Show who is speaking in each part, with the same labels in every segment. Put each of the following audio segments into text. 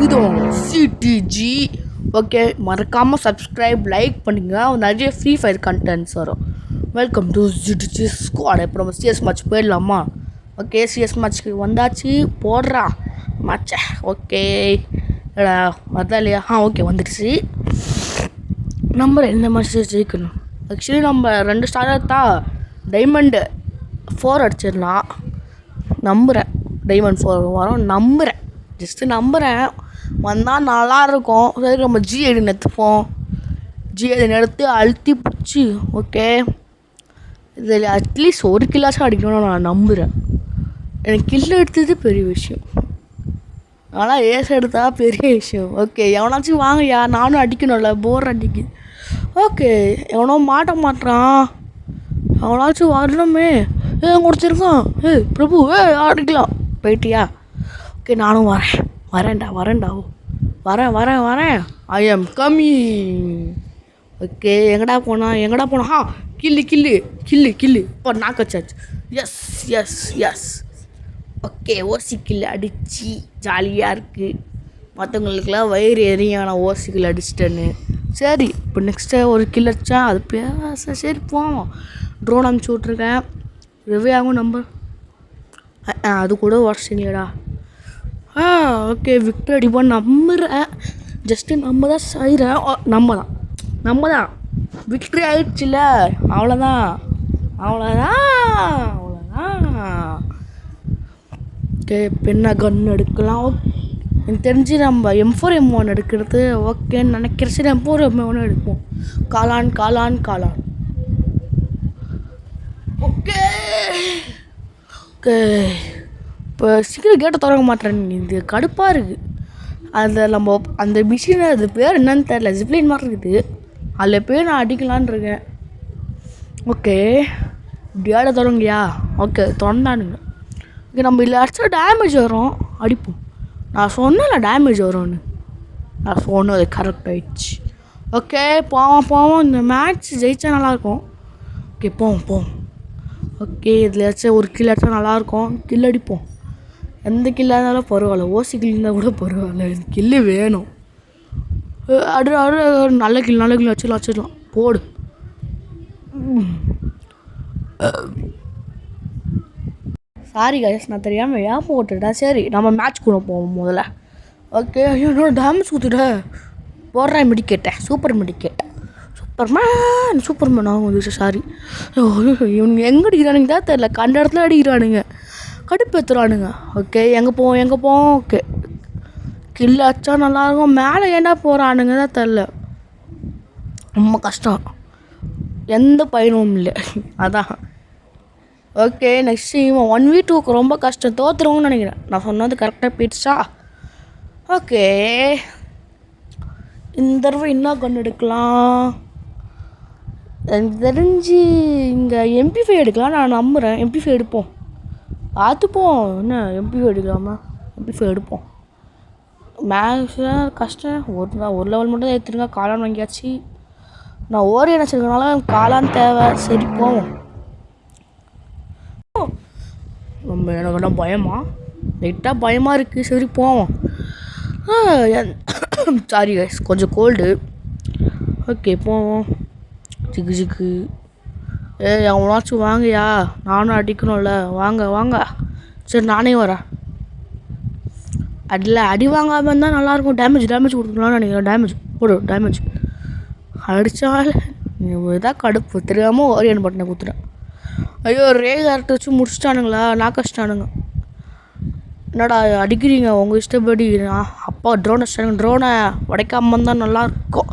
Speaker 1: இதுவும் CDG. Okay, மறக்காமல் subscribe like பண்ணுங்க. நிறைய ஃப்ரீ ஃபயர் கண்டென்ட்ஸ் வரும். Welcome to CDG squad. இப்போ நம்ம சிஎஸ் மேட்ச் போயிடலாமா? ஓகே, சிஎஸ் மேட்ச்க்கு வந்தாச்சு. போடுறா மேட்சை. ஓகே வரதா இல்லையா? ஓகே வந்துடுச்சு. நம்ம எந்த மேட்ச் ஜெயிக்கணும். ஆக்சுவலி நம்ம 2 ஸ்டார் எடுத்தா டைமண்டு 4 அடிச்சிடலாம். நம்புகிறேன் டைமண்ட் 4 வரும். நம்புகிறேன், ஜஸ்ட்டு நம்புகிறேன். வந்தால் நல்லாயிருக்கும். சரி, நம்ம G8 எடுத்துப்போம். G8 எடுத்து அழுத்தி பிடிச்சி. ஓகே, இதில் அட்லீஸ்ட் ஒரு கில்லாச்சும் அடிக்கணும்னு நான் நம்புகிறேன். எனக்கு கில்லு எடுத்தது பெரிய விஷயம், ஆனால் ஏஸ் எடுத்தா பெரிய விஷயம். ஓகே, எவனாச்சும் வாங்கயா, நானும் அடிக்கணும்ல, போர் அடிக்குது. ஓகே, எவனோ மாட்ட மாட்டான், அவனாச்சும் வரணுமே. கொடுத்துருக்கான். பிரபு அடிக்கலாம். போயிட்டியா? ஓகே, நானும் வரேன்டா வரேன். I am coming. ஓகே, எங்கடா போனா? கில்லு இப்போ நாக்கச்சாச்சு. எஸ். ஓகே, ஓசி கில்லு அடிச்சு ஜாலியாக இருக்குது. மற்றவங்களுக்குலாம் வயிறு எரியும் நான் ஓசி கில்லு அடிச்சிட்டேன்னு. சரி, இப்போ நெக்ஸ்ட்டு ஒரு கில் அடிச்சா அது பேச. சரி போவோம். ட்ரோன் அனுப்பிச்சி விட்ருக்கேன். ரிவ்யூ ஆகும் நம்பர். அது கூட வாட்சிங்களா? ஓகே, விக்டர் அடிப்போம் நம்புகிறேன். ஜஸ்ட்டு நம்ம தான் செய்கிறேன். நம்ம தான் விக்ட்ரி ஆயிடுச்சுல. அவ்வளோதான். ஓகே, பெண்ணா கன் எடுக்கலாம். எனக்கு தெரிஞ்சு நம்ம M4 M1 எடுக்கிறது ஓகேன்னு நினைக்கிறேன். சரி, M4 M1 எடுப்போம். காளான். ஓகே, இப்போ சீக்கிரம் கேட்டை திறக்க மாட்டேன். இது கடுப்பாக இருக்குது. அதில் நம்ம அந்த மிஷின், அது பேர் என்னன்னு தெரில, ஜிப்லைன் மாதிரி இருக்குது. அதில் போய் நான் அடிக்கலான்னு இருக்கேன். ஓகே, இப்படியாட தொடங்கியா? ஓகே, தொண்டானுங்க. ஓகே, நம்ம இல்லை அடிச்சா டேமேஜ் வரும். அடிப்போம். நான் சொன்னேன்ல டேமேஜ் வரும்னு. நான் சொன்னது கரெக்ட் ஆயிடுச்சு. ஓகே, போவோம். இந்த மேட்ச் ஜெயிச்சா நல்லாயிருக்கும். ஓகே, போவோம். ஓகே, இதில் ஏதாச்சும் ஒரு கில் அடிச்சா நல்லாயிருக்கும். கில் அடிப்போம். எந்த கில்லாக இருந்தாலும் பரவாயில்ல, ஓசி கில் இருந்தால் கூட பரவாயில்ல, கில்லு வேணும். அடு நல்ல கில் வச்சிடலாம். போடு. சாரி கைஸ், நான் தெரியாமல் ஏன் போட்டுட்டேன். சரி, நம்ம மேட்ச் கூட போவோம் முதல்ல. ஓகே, ஐயோ டேமேஜ் கொடுத்துட்டேன். போடுறேன் மெடிக்கேட்டேன். சூப்பர் சூப்பர்மேன் ஆகும். சாரி, இவனுங்க எங்கே அடிக்கிறானுங்க தான் தெரில. கண்ட இடத்துல அடிக்கிறானுங்க, கடுப்பேற்றுறானுங்க. ஓகே, எங்கே போவோம். ஓகே, கில்லு அடிச்சா நல்லாயிருக்கும். மேலே ஏன்னா போகிறானுங்க தான் தெரில. ரொம்ப கஷ்டம், எந்த பயனும் இல்லை. அதான். ஓகே, நெக்ஸ்ட் இவன் 1v2க்கு ரொம்ப கஷ்டம். தோற்றுருவோம்னு நினைக்கிறேன். நான் சொன்னது கரெக்டாக போயிடுச்சா? ஓகே, இந்த தடவை என்ன கன் எடுக்கலாம்? எனக்கு தெரிஞ்சு இங்கே MP5 எடுக்கலாம். நான் நம்புகிறேன் MP5 எடுப்போம். பார்த்துப்போம். என்ன MP5 எடுக்கலாமா? MP5 எடுப்போம். மேக்ஸில் கஷ்டம். ஒரு லெவல் மட்டும் ஏற்றுருங்க. காளான் வாங்கியாச்சு. நான் ஓரி நினச்சிருக்கனால காளான் தேவை. சரி போவோம். நம்ம எனக்கு பயமா, லைட்டாக பயமாக இருக்குது. சரி போவோம். சாரி கைஸ், கொஞ்சம் கோல்டு. ஓகே, போவோம். ஜிக்கு அவனாச்சும் வாங்கயா, நானும் அடிக்கணும்ல. வாங்க. சரி, நானே வரேன். அடி வாங்காமல் இருந்தால் நல்லாயிருக்கும். டேமேஜ் கொடுத்துக்கலாம்னு நினைக்கிறேன். டேமேஜ் அடித்தால் இதான் கடுப்பு. தெரியாமல் ஓரியன் பட்டனை கொடுத்துட்டேன். ஐயோ, ரேகார்ட்டு வச்சு முடிச்சிட்டானுங்களா? நாக்கச்சிட்டானுங்க. என்னடா அடிக்கிறீங்க உங்கள் இஷ்டப்படி? அப்பா ட்ரோனை உடைக்காம தான் நல்லாயிருக்கும்.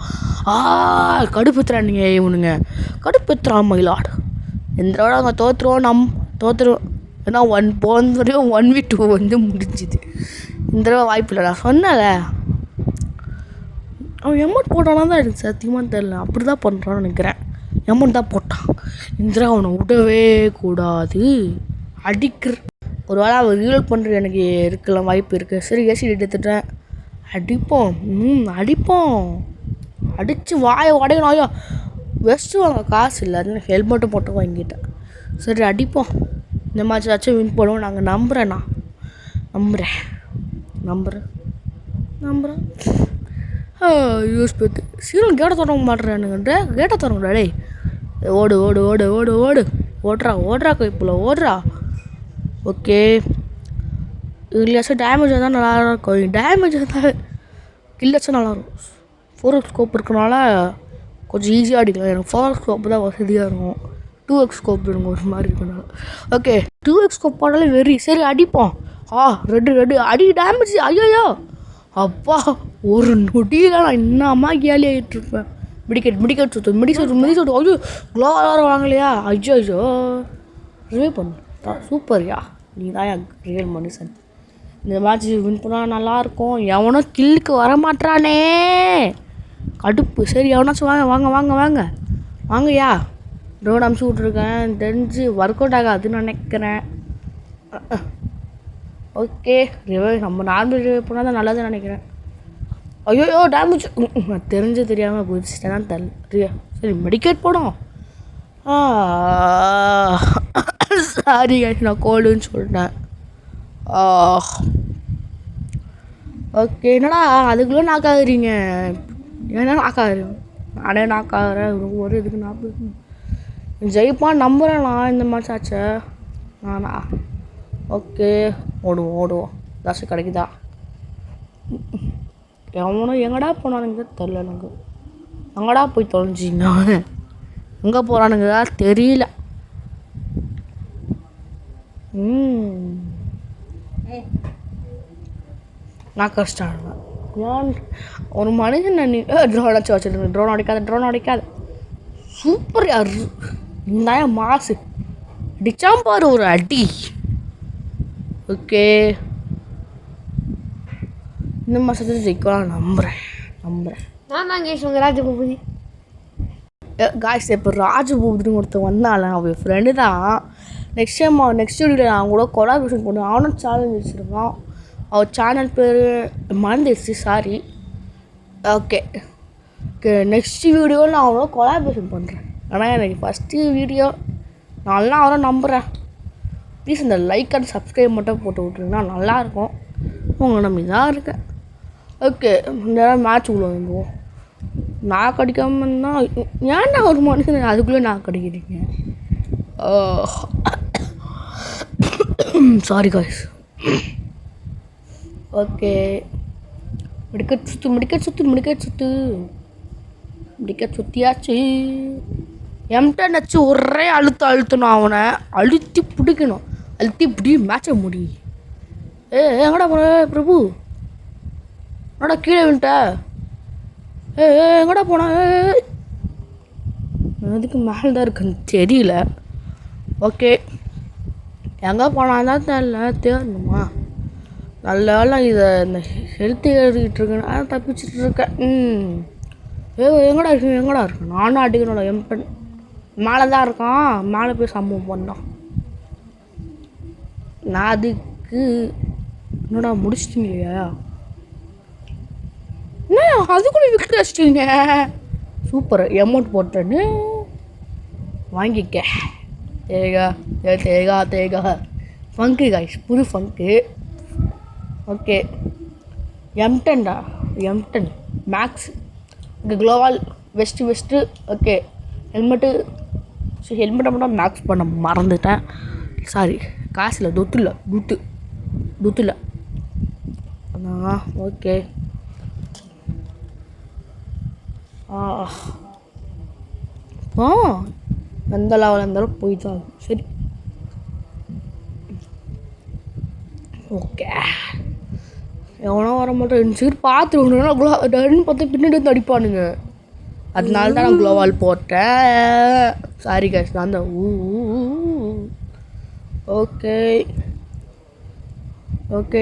Speaker 1: கடுப்புத்துறானுங்க இவனுங்க. கடுப்புத்துறான் மயிலாடு. எந்த தடவை அங்கே தோற்றுருவோம். ஏன்னா போன வரையும் 1v2 வந்து முடிஞ்சுது. இந்த தடவை வாய்ப்பு இல்லை. நான் சொன்னல, அவன் எமௌண்ட் போட்டானா தான் எனக்கு சத்தியமாக தெரில. அப்படி தான் பண்ணுறான்னு நினைக்கிறேன். எமௌண்ட் தான் போட்டான். இந்த தடவை அவனை விடவே கூடாது. அடிக்கிற ஒரு வேளை அவன் ரீலோட் பண்ணுறது எனக்கு இருக்கலாம், வாய்ப்பு இருக்குது. சரி, ஏசி எடுத்துட்டேன். அடிப்போம். அடித்து வாயை உடையணும். ஐயோ, வெஸ்ட்டு வாங்க காசு இல்லை. அதனால ஹெல்மெட்டும் போட்டு வாங்கிட்டேன். சரி, அடிப்போம். இந்த மாதிரி வின் பண்ணுவோம். நாங்கள் நம்புகிறேன். நம்புகிறேன். யூஸ் பத்து சீக்கிரம் கேட்டை தொடங்க மாட்டேறானுங்கன்ற கேட்டை தொடங்கடா டேய். ஓடு ஓடு ஓடு ஓடு ஓடு ஓடுறா கைப்புல ஓடுறா. ஓகே இல்லையாச்சும் டேமேஜ் வந்தால் நல்லாயிருக்கும். டேமேஜ் வந்தால் கில்லாச்சும் நல்லாயிருக்கும். 4x ஸ்கோப் இருக்கனால கொஞ்சம் ஈஸியாக அடிக்கலாம். எனக்கு 4x ஸ்கோப் தான் வசதியாக இருக்கும். 2x ஸ்கோப் எனக்கு ஒரு மாதிரி இருக்கனால. ஓகே 2x ஸ்கோப் போட்டாலே வெறி. சரி அடிப்போம். ரெட்டு அடி டேமேஜ். ஐயோ அப்பா ஒரு நொடியில் நான் இன்னமா கேலி ஆகிட்டுருப்பேன். மெடிக்கெட் சுற்று ஐயோ க்ளோ வாங்கலையா. ஐயோ ரிவே பண்ணு சூப்பர்யா. நீ தான் ரியல் மனுஷன். இந்த மேட்ச் வின் பண்ணால் நல்லாயிருக்கும். எவனும் கில்லுக்கு வரமாட்டானே கடுப்பு. சரி எவனாச்சும் வாங்கய்யா. ரோடு அமுச்சு விட்ருக்கேன். தெரிஞ்சு ஒர்க் அவுட் ஆகாதுன்னு நினைக்கிறேன். ஓகே ரிவே நம்ம நார்மல் ரிவே பண்ணால் தான் நல்லதுன்னு நினைக்கிறேன். ஐயோ டேமேஜ் தெரிஞ்சு தெரியாமல் குதிச்சிட்டேன்னா தெரியல. சரி மெடிக்கேட் போடும். சாரி நான் கோல்டுன்னு சொல்லிட்டேன். ஓகே என்னடா அதுக்குள்ளே நாக்காகிறீங்க. ஏன்னா நாக்காகிறேன் நானே நாக்காகிறேன். ஒரு இதுக்கு நான் ஜெயிப்பான் நம்புகிறேன் நான் இந்த மாதிரி ஆச்சே நானா. ஓகே ஓடுவோம் தாசு கிடைக்குதா. எவனும் எங்கடா போனானுங்க தெரில. எனக்கு எங்கடா போய் தொலைஞ்சிங்க. எங்கே போகிறானுங்க தெரியல. நான் கஷ்டம் ஏன் ஒரு மனுஷன் நீ ட்ரோன் அடிச்சு வச்சுருங்க. ட்ரோன் அடிக்காத சூப்பர் யார் இந்த மாசு அடிச்சாம் பாரு ஒரு அடி. ஓகே இந்த மாதத்தை ஜெயிக்கலாம் நம்புகிறேன். நான் தான் கேஸ் உங்கள் ராஜபூபதி காய்ஸ். இப்போ ராஜபூபதினு ஒருத்தர் வந்தாலும் அவன் ஃப்ரெண்டு தான். நெக்ஸ்ட் வீடியோவில் நான் கூட கொலாபரேஷன் பண்ணுவேன். அவனும் சேலஞ்ச் வச்சுருக்கான். அவர் சேனல் பேர் மறந்துடுச்சு சாரி. ஓகே நெக்ஸ்ட் வீடியோவில் நான் அவனோட கொலாபரேஷன் பண்ணுறேன். ஆனால் எனக்கு ஃபஸ்ட்டு வீடியோ நல்லா அவரை நம்புகிறேன். ப்ளீஸ் இந்த லைக் அண்ட் சப்ஸ்கிரைப் மட்டும் போட்டு விட்ருங்கன்னா நல்லாயிருக்கும். உங்களை நம்பி தான் இருக்கேன். ஓகே இந்த மேட்ச் உள்ள வந்துடுவோம். நான் கடிக்காமல் இருந்தால் ஏன்டா ஒரு மனுஷன் அதுக்குள்ளே நான் கடிக்கிறீங்க. Sorry guys. ஓகே மெடிக்கெட் சுற்றியாச்சு. M10 வச்சு ஒரே அழுத்தணும். அவனை அழுத்தி பிடிக்கணும். பிடி மேட்சை முடி. எங்கடா போன பிரபு. என்னடா கீழே வின்ட்ட. எங்கடா போன. அதுக்கு மேலே தான் இருக்குன்னு தெரியல. ஓகே எங்கே போனால் தான் தேடணுமா. நல்ல வேலை இதை இந்த ஹெல்த்து ஏறிக்கிட்டு இருக்கேன். நான் தப்பிச்சிட்டு இருக்கேன். எங்கடா இருக்கு. நானும் அடிக்கணும்ல. M10 மேலே தான் இருக்கான். மேலே போய் சம்பவம் பண்ணான். நான் அதுக்கு என்னடா முடிச்சிட்டிங்களையா. என்ன அதுக்குள்ளே விக்கெட் வச்சிட்டீங்க. சூப்பர் அமௌண்ட் போட்டேன்னு வாங்கிக்க. தேகா ஃபங்கு காய்ஸ். புது ஃபங்கு. ஓகே M10 மேக்ஸ் இங்கே குளோவால் வெஸ்ட்டு. ஓகே ஹெல்மெட்டை மட்டும் மேக்ஸ் பண்ண மறந்துட்டேன். சாரி காசில் துத்தில் ஓகே எந்த லெவலில் இருந்தாலும் போய் தான். சரி ஓகே எவனோ வர மாட்டேன். சரி பார்த்துருக்கணும். பார்த்து பின்னாடி வந்து அடிப்பானுங்க. அதனால தான் நான் க்ளோவால் போட்டேன். சாரி கேஷ் நான் தான். ஓகே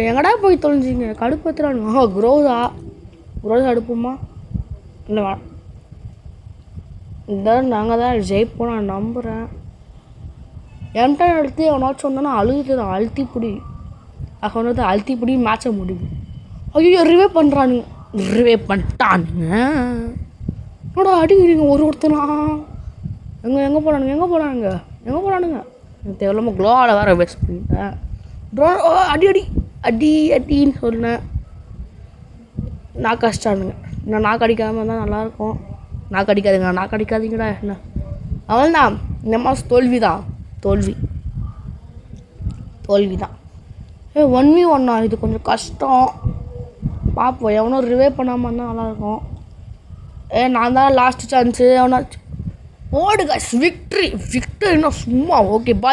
Speaker 1: எங்கடா போய் தொலைஞ்சிங்க. கடுப்பத்துறானுங்க. க்ரோஸா அடுப்போமா இல்லை வேணாம். இந்த நாங்கள் தான் ஜெயிப்போம் நான் நம்புகிறேன். M10 எடுத்து எவனாச்சும் வந்தோன்னா அழுதுதான் அழுத்தி பிடி. வந்து அழுத்தி பிடி மேட்சை முடியும். ஐயோ ரிவே பண்ணிட்டானுங்க. என்னோட அடிக்கிறீங்க ஒருத்தனா. எங்கே போனானுங்க. எனக்கு தேவையில்லாமல் க்ளோவால் வேறு வேஸ்ட் பண்ணிட்டேன். அடின்னு சொன்னேன். நாக்கு அடிச்சிட்டானுங்க. இன்னும் நாக்கு அடிக்காமல் இருந்தால் நல்லாயிருக்கும். நாக்கு அடிக்காதீங்கடா என்ன அவள்தான். இந்த மாதம் தோல்வி தான். தோல்வி தான். 1v1 இது கொஞ்சம் கஷ்டம். பார்ப்போம், எவனும் ரிவே பண்ணாமல் இருந்தால் நல்லாயிருக்கும். நான் தான் லாஸ்ட் சான்ஸு. எவனாச்சு ஓடு காய்ஸ். விக்ட்ரி இன்னும் சும்மா. Okay bye.